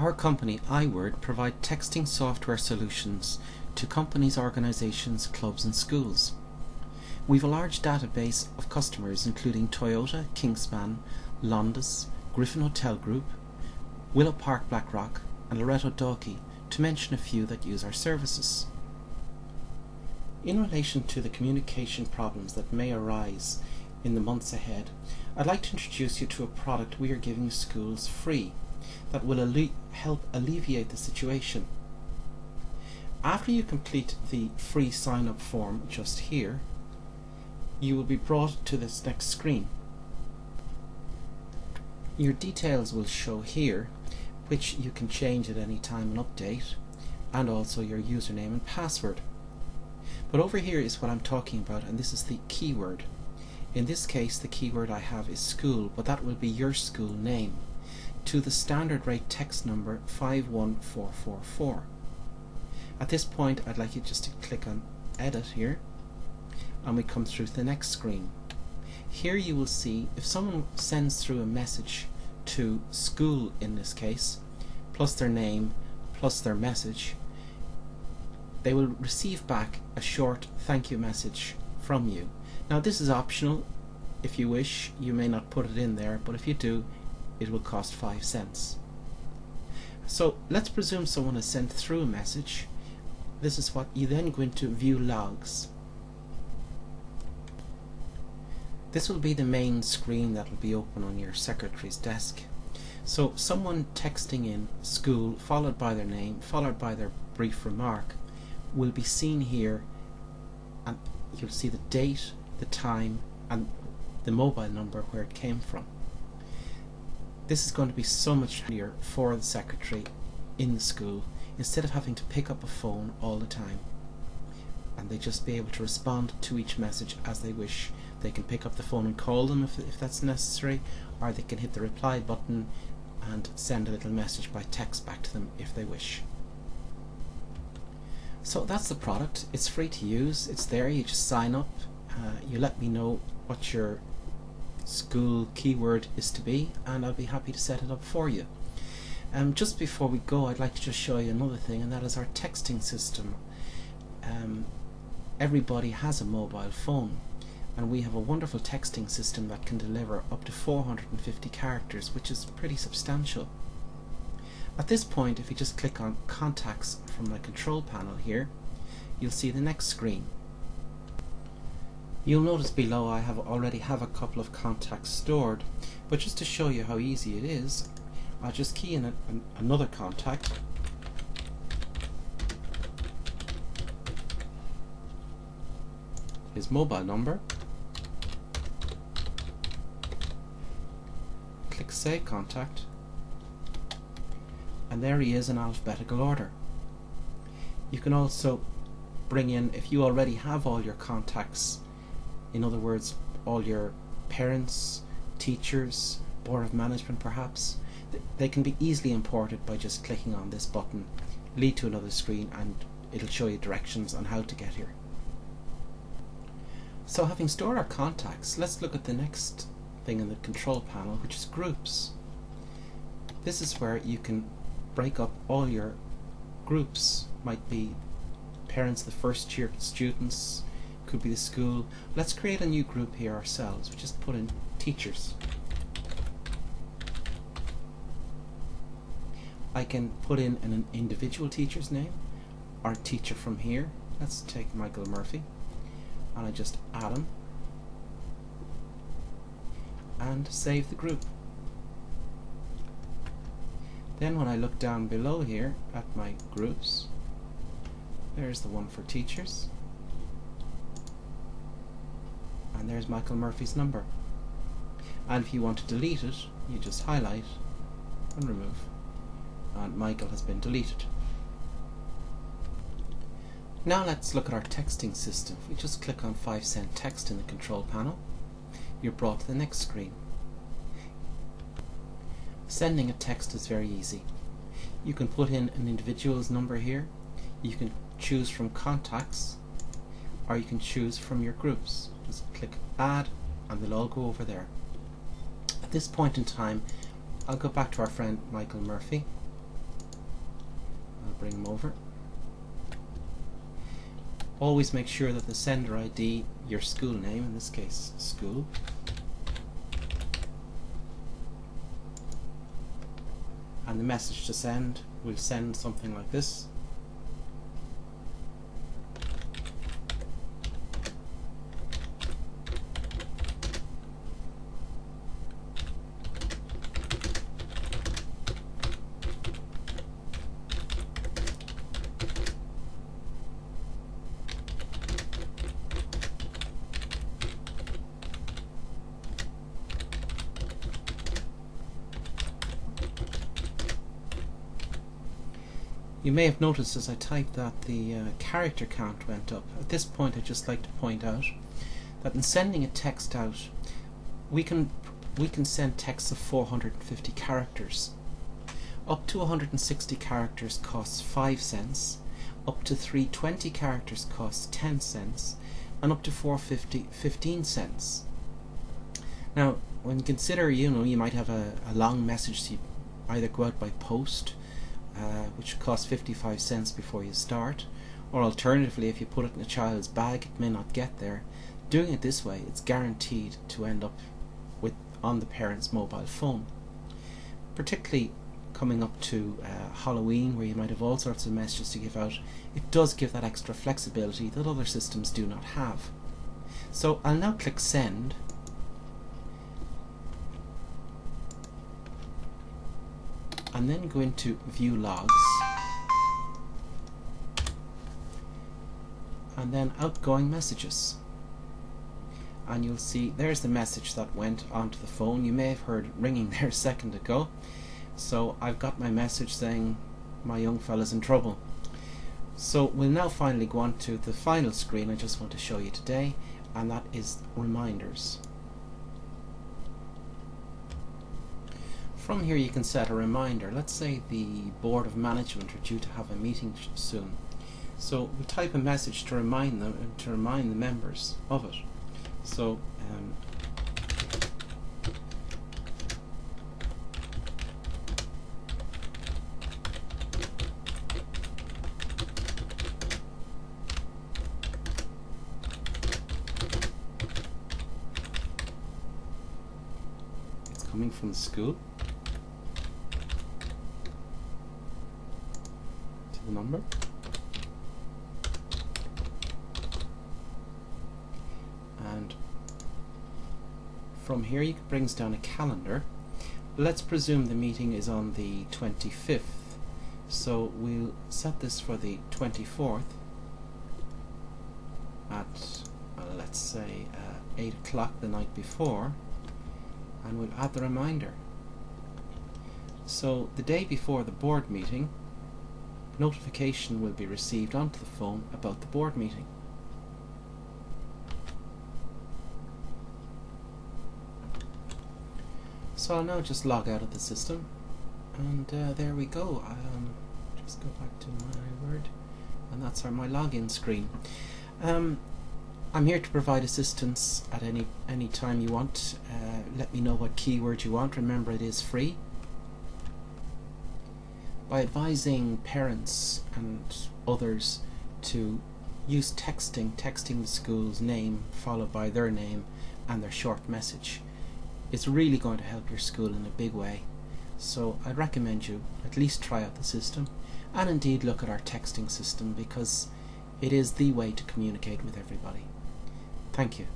Our company, iWord, provide texting software solutions to companies, organisations, clubs and schools. We have a large database of customers including Toyota, Kingspan, Londis, Griffin Hotel Group, Willow Park Blackrock and Loretto Dalkey, to mention a few that use our services. In relation to the communication problems that may arise in the months ahead, I'd like to introduce you to a product we are giving schools free that will help alleviate the situation. After you complete the free sign-up form just here, you will be brought to this next screen. Your details will show here, which you can change at any time and update, and also your username and password. But over here is what I'm talking about, and this is the keyword. In this case, the keyword I have is school, but that will be your school name, to the standard rate text number 51444. At this point, I'd like you just to click on edit here, and we come through to the next screen. Here you will see if someone sends through a message to school, in this case, plus their name, plus their message, they will receive back a short thank you message from you. Now this is optional. If you wish, you may not put it in there, but if you do, it will cost 5 cents. So let's presume someone has sent through a message. This is what you then go into view logs. This will be the main screen that will be open on your secretary's desk. So someone texting in school followed by their name followed by their brief remark will be seen here, and you'll see the date, the time and the mobile number where it came from. This is going to be so much easier for the secretary in the school, instead of having to pick up a phone all the time, and they just be able to respond to each message as they wish. They can pick up the phone and call them if that's necessary, or they can hit the reply button and send a little message by text back to them if they wish. So that's the product. It's free to use. It's there. You just sign up. You let me know what your school keyword is to be, and I'll be happy to set it up for you. Just before we go, I'd like to just show you another thing, and that is our texting system. Everybody has a mobile phone, and we have a wonderful texting system that can deliver up to 450 characters, which is pretty substantial. At this point, if you just click on contacts from the control panel here, you'll see the next screen. You'll notice below I already have a couple of contacts stored, but just to show you how easy it is, I'll just key in another contact, his mobile number, click Save Contact, and there he is in alphabetical order. You can also bring in, if you already have all your contacts, in other words all your parents, teachers, board of management perhaps, they can be easily imported by just clicking on this button, lead to another screen, and it'll show you directions on how to get here. So having stored our contacts, let's look at the next thing in the control panel, which is groups. This is where you can break up all your groups. Might be parents, the first year students, could be the school. Let's create a new group here ourselves. We just put in teachers. I can put in an individual teacher's name or teacher from here. Let's take Michael Murphy, and I just add him and save the group. Then when I look down below here at my groups, there's the one for teachers, and there's Michael Murphy's number. And if you want to delete it, you just highlight and remove, and Michael has been deleted. Now let's look at our texting system. If we just click on 5 cent text in the control panel, you're brought to the next screen. Sending a text is very easy. You can put in an individual's number here, you can choose from contacts, or you can choose from your groups. Just click add and they'll all go over there. At this point in time, I'll go back to our friend Michael Murphy, I'll bring them over. Always make sure that the sender ID, your school name, in this case school, and the message to send, we'll send something like this. You may have noticed as I typed that the character count went up. At this point I'd just like to point out that in sending a text out, we can send texts of 450 characters. Up to 160 characters costs 5 cents, up to 320 characters costs 10 cents, and up to 450 15 cents. Now when you consider, you might have a long message to either go out by post, which costs 55 cents before you start, or alternatively if you put it in a child's bag it may not get there. Doing it this way, it's guaranteed to end up on the parent's mobile phone. Particularly coming up to Halloween, where you might have all sorts of messages to give out, it does give that extra flexibility that other systems do not have. So I'll now click send, and then go into view logs, and then outgoing messages, and you'll see there's the message that went onto the phone. You may have heard it ringing there a second ago. So I've got my message saying my young fella's in trouble. So we'll now finally go on to the final screen I just want to show you today, and that is reminders. From here you can set a reminder. Let's say the Board of Management are due to have a meeting soon. So we type a message to remind them, to remind the members of it. So it's coming from the school. The number, and from here you can bring down a calendar. Let's presume the meeting is on the 25th, so we'll set this for the 24th at let's say 8 o'clock the night before, and we'll add the reminder. So the day before the board meeting, notification will be received onto the phone about the board meeting. So I'll now just log out of the system, and there we go. Just go back to my Word, and that's my login screen. I'm here to provide assistance at any time you want. Let me know what keyword you want. Remember, it is free. By advising parents and others to use texting the school's name followed by their name and their short message, it's really going to help your school in a big way. So I'd recommend you at least try out the system, and indeed look at our texting system, because it is the way to communicate with everybody. Thank you.